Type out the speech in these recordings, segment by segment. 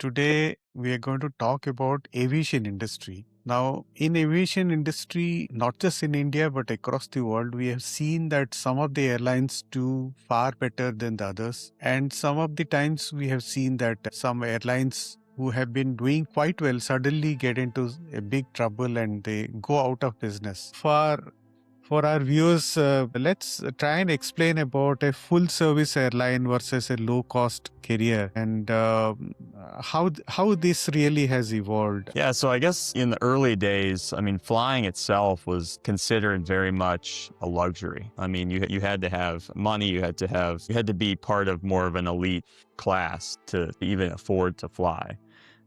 Today we are going to talk about aviation industry. Now, in aviation industry, not just in India but across the world, we have seen that some of the airlines do far better than the others, and some of the times we have seen that some airlines who have been doing quite well suddenly get into a big trouble and they go out of business. For our viewers, let's try and explain about a full service airline versus a low cost carrier and how this really has evolved. Yeah, so I guess in the early days, I mean, flying itself was considered very much a luxury. I mean, you had to have money, you had to be part of more of an elite class to even afford to fly.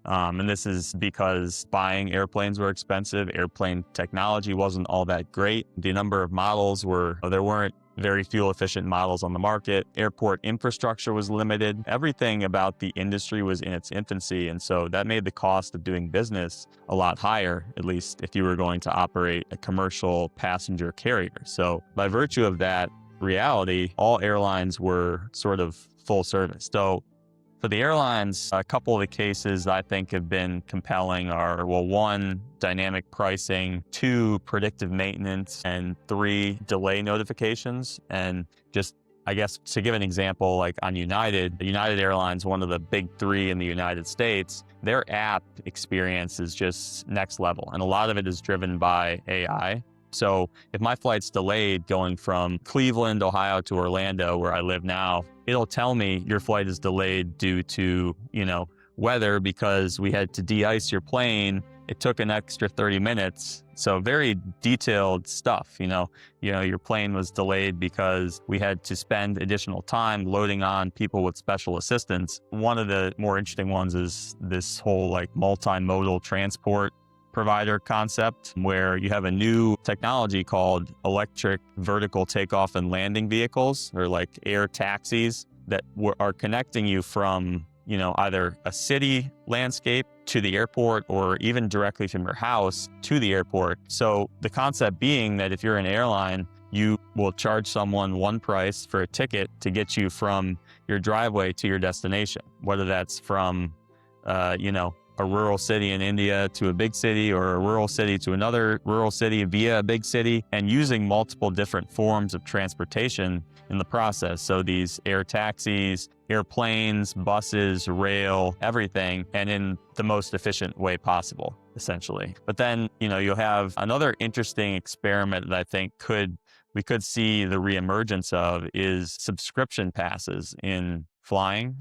And this is because buying airplanes were expensive. Airplane technology wasn't all that great. The number of models there weren't very fuel efficient models on the market. Airport infrastructure was limited. Everything about the industry was in its infancy. And so that made the cost of doing business a lot higher, at least if you were going to operate a commercial passenger carrier. So by virtue of that reality, all airlines were sort of full service. So for the airlines, a couple of the cases I think have been compelling are, well, one, dynamic pricing, two, predictive maintenance, and three, delay notifications. And just, I guess, to give an example, like on United Airlines, one of the big three in the United States, their app experience is just next level. And a lot of it is driven by AI. So if my flight's delayed going from Cleveland, Ohio to Orlando, where I live now, it'll tell me your flight is delayed due to, weather because we had to de-ice your plane. It took an extra 30 minutes. So very detailed stuff, your plane was delayed because we had to spend additional time loading on people with special assistance. One of the more interesting ones is this whole multimodal transport provider concept, where you have a new technology called electric vertical takeoff and landing vehicles, or like air taxis, that are connecting you from either a city landscape to the airport, or even directly from your house to the airport. So the concept being that if you're an airline, you will charge someone one price for a ticket to get you from your driveway to your destination, whether that's from a rural city in India to a big city, or a rural city to another rural city via a big city, and using multiple different forms of transportation in the process. So these air taxis, airplanes, buses, rail, everything, and in the most efficient way possible, essentially. But then, you'll have another interesting experiment that I think we could see the reemergence of is subscription passes in flying.